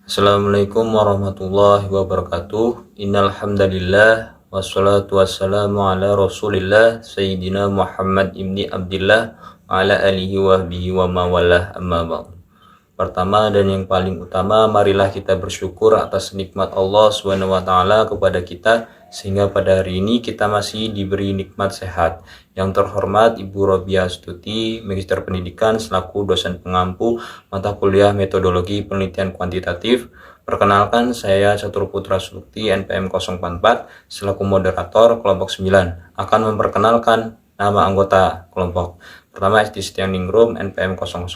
Assalamualaikum warahmatullahi wabarakatuh. Innal hamdalillah wassalatu wassalamu ala Rasulillah Sayyidina Muhammad ibni Abdillah wa ala alihi wa bihi wa mawalah amma ba'd. Pertama dan yang paling utama, marilah kita bersyukur atas nikmat Allah Subhanahu wa taala kepada kita sehingga pada hari ini kita masih diberi nikmat sehat. Yang terhormat Ibu Robiah Astuti, Magister Pendidikan selaku dosen pengampu mata kuliah Metodologi Penelitian Kuantitatif. Perkenalkan, saya Catur Putra Sukti NPM 044 selaku moderator kelompok 9 akan memperkenalkan nama anggota kelompok. Pertama, SD Standing Room NPM 005,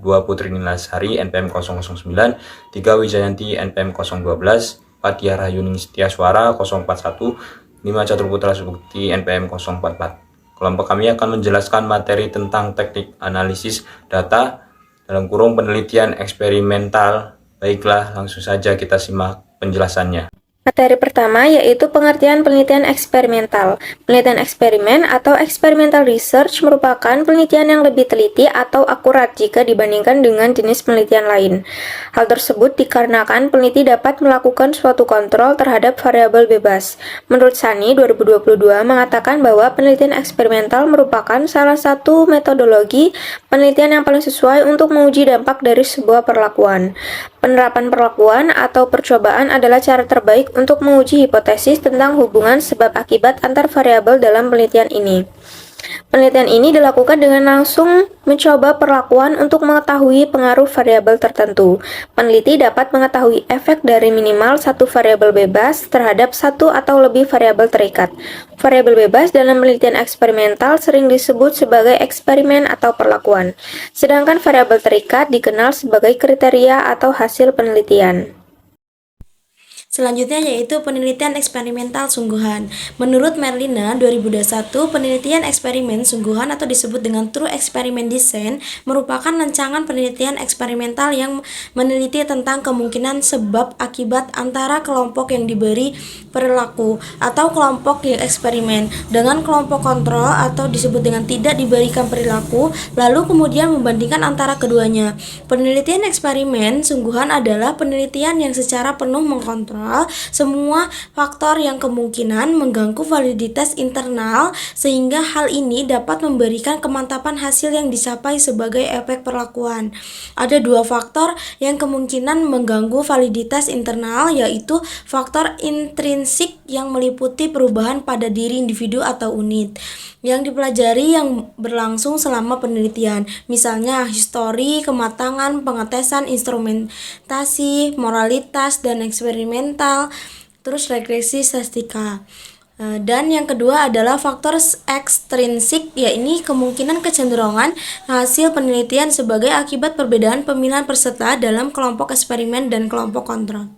2 Putri Nilasari NPM 009, 3 Wijayanti NPM 012, 4 Tiara Yuning Setiaswara 041, 5 Catur Putra Sukti NPM 044. Kelompok kami akan menjelaskan materi tentang teknik analisis data dalam kurung penelitian eksperimental. Baiklah, langsung saja kita simak penjelasannya. Materi pertama yaitu pengertian penelitian eksperimental. Penelitian eksperimen atau experimental research merupakan penelitian yang lebih teliti atau akurat jika dibandingkan dengan jenis penelitian lain. Hal tersebut dikarenakan peneliti dapat melakukan suatu kontrol terhadap variabel bebas. Menurut Sani 2022 mengatakan bahwa penelitian eksperimental merupakan salah satu metodologi penelitian yang paling sesuai untuk menguji dampak dari sebuah perlakuan. Penerapan perlakuan atau percobaan adalah cara terbaik untuk menguji hipotesis tentang hubungan sebab akibat antar variabel dalam penelitian ini. Penelitian ini dilakukan dengan langsung mencoba perlakuan untuk mengetahui pengaruh variabel tertentu. Peneliti dapat mengetahui efek dari minimal satu variabel bebas terhadap satu atau lebih variabel terikat. Variabel bebas dalam penelitian eksperimental sering disebut sebagai eksperimen atau perlakuan, sedangkan variabel terikat dikenal sebagai kriteria atau hasil penelitian. Selanjutnya yaitu penelitian eksperimental sungguhan. Menurut Merlina 2021, penelitian eksperimen sungguhan atau disebut dengan true experiment design merupakan rancangan penelitian eksperimental yang meneliti tentang kemungkinan sebab akibat antara kelompok yang diberi perilaku atau kelompok yang eksperimen dengan kelompok kontrol atau disebut dengan tidak diberikan perilaku, lalu kemudian membandingkan antara keduanya. Penelitian eksperimen sungguhan adalah penelitian yang secara penuh mengkontrol semua faktor yang kemungkinan mengganggu validitas internal sehingga hal ini dapat memberikan kemantapan hasil yang dicapai sebagai efek perlakuan. Ada dua faktor yang kemungkinan mengganggu validitas internal, yaitu faktor intrinsik yang meliputi perubahan pada diri individu atau unit yang dipelajari yang berlangsung selama penelitian, misalnya histori, kematangan, pengetesan, instrumentasi, moralitas, dan eksperimental, terus regresi statistika. Dan yang kedua adalah faktor ekstrinsik, yaitu kemungkinan kecenderungan hasil penelitian sebagai akibat perbedaan pemilihan peserta dalam kelompok eksperimen dan kelompok kontrol.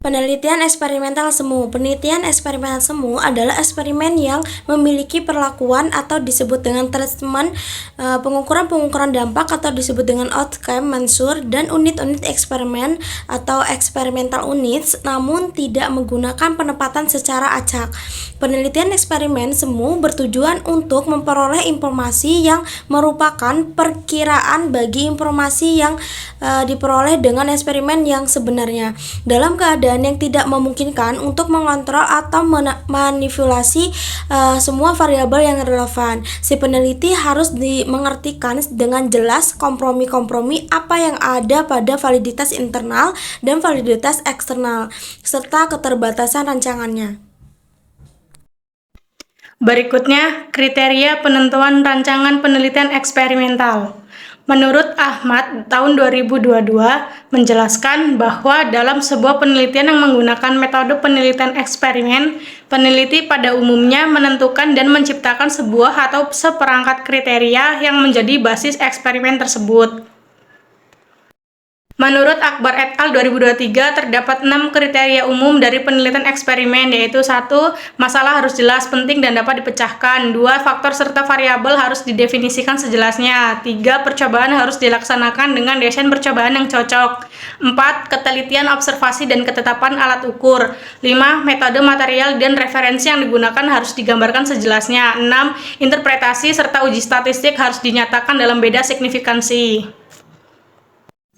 Penelitian eksperimental semu. Penelitian eksperimental semu adalah eksperimen yang memiliki perlakuan atau disebut dengan treatment, pengukuran dampak atau disebut dengan outcome measure, dan unit-unit eksperimen atau experimental units, namun tidak menggunakan penempatan secara acak. Penelitian eksperimen semu bertujuan untuk memperoleh informasi yang merupakan perkiraan bagi informasi yang diperoleh dengan eksperimen yang sebenarnya dalam keadaan yang tidak memungkinkan untuk mengontrol atau manipulasi semua variabel yang relevan. Si peneliti harus dimengertikan dengan jelas kompromi-kompromi apa yang ada pada validitas internal dan validitas eksternal serta keterbatasan rancangannya. Berikutnya, kriteria penentuan rancangan penelitian eksperimental. Menurut Ahmad, tahun 2022 menjelaskan bahwa dalam sebuah penelitian yang menggunakan metode penelitian eksperimen, peneliti pada umumnya menentukan dan menciptakan sebuah atau seperangkat kriteria yang menjadi basis eksperimen tersebut. Menurut Akbar et al. 2023, terdapat 6 kriteria umum dari penelitian eksperimen, yaitu 1. Masalah harus jelas, penting, dan dapat dipecahkan. 2. Faktor serta variabel harus didefinisikan sejelasnya. 3. Percobaan harus dilaksanakan dengan desain percobaan yang cocok. 4. Ketelitian observasi dan ketetapan alat ukur. 5. Metode, material, dan referensi yang digunakan harus digambarkan sejelasnya. 6. Interpretasi serta uji statistik harus dinyatakan dalam beda signifikansi.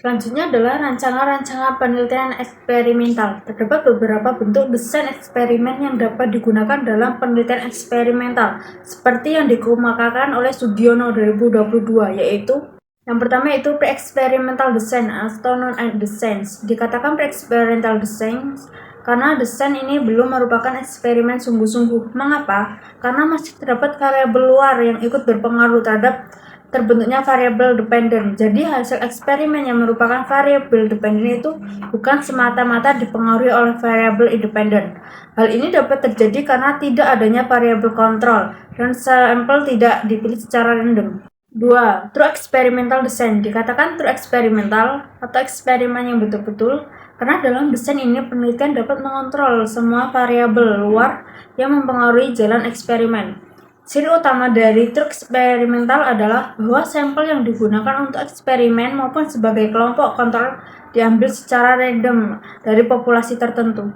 Selanjutnya adalah rancangan-rancangan penelitian eksperimental. Terdapat beberapa bentuk desain eksperimen yang dapat digunakan dalam penelitian eksperimental, seperti yang dikemukakan oleh Sugiono 2022, yaitu yang pertama itu pre-experimental design atau non-end design. Dikatakan pre-experimental design karena desain ini belum merupakan eksperimen sungguh-sungguh. Mengapa? Karena masih terdapat variabel luar yang ikut berpengaruh terhadap terbentuknya variabel dependent. Jadi hasil eksperimen yang merupakan variabel dependent itu bukan semata-mata dipengaruhi oleh variabel independent. Hal ini dapat terjadi karena tidak adanya variabel kontrol dan sampel tidak dipilih secara random. 2. True experimental design. Dikatakan true experimental atau eksperimen yang betul-betul karena dalam desain ini penelitian dapat mengontrol semua variabel luar yang mempengaruhi jalan eksperimen. Ciri utama dari true eksperimental adalah bahwa sampel yang digunakan untuk eksperimen maupun sebagai kelompok kontrol diambil secara random dari populasi tertentu.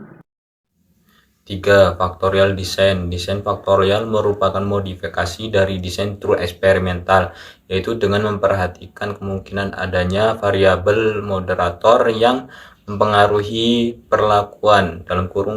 3. Faktorial design. Desain faktorial merupakan modifikasi dari desain true eksperimental, yaitu dengan memperhatikan kemungkinan adanya variabel moderator yang mempengaruhi perlakuan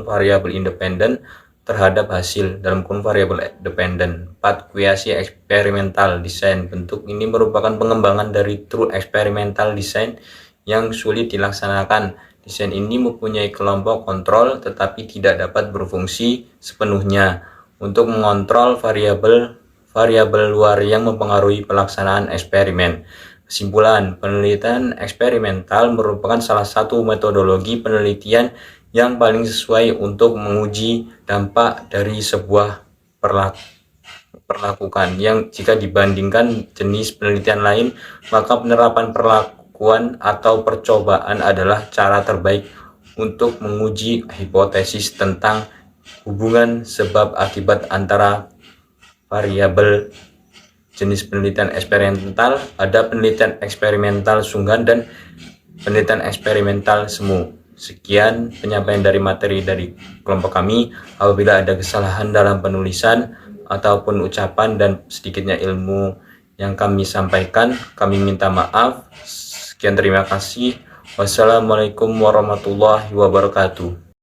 variabel independen terhadap hasil variabel dependent. 4. Kuasi eksperimental design. Bentuk ini merupakan pengembangan dari true experimental design yang sulit dilaksanakan. Desain ini mempunyai kelompok kontrol tetapi tidak dapat berfungsi sepenuhnya untuk mengontrol variabel luar yang mempengaruhi pelaksanaan eksperimen. Kesimpulan, penelitian eksperimental merupakan salah satu metodologi penelitian yang paling sesuai untuk menguji dampak dari sebuah perlakuan yang jika dibandingkan jenis penelitian lain, maka penerapan perlakuan atau percobaan adalah cara terbaik untuk menguji hipotesis tentang hubungan sebab akibat antara variabel. Jenis penelitian eksperimental ada penelitian eksperimental sungguhan dan penelitian eksperimental semu. Sekian penyampaian dari materi dari kelompok kami. Apabila ada kesalahan dalam penulisan ataupun ucapan dan sedikitnya ilmu yang kami sampaikan, kami minta maaf. Sekian, terima kasih. Wassalamualaikum warahmatullahi wabarakatuh.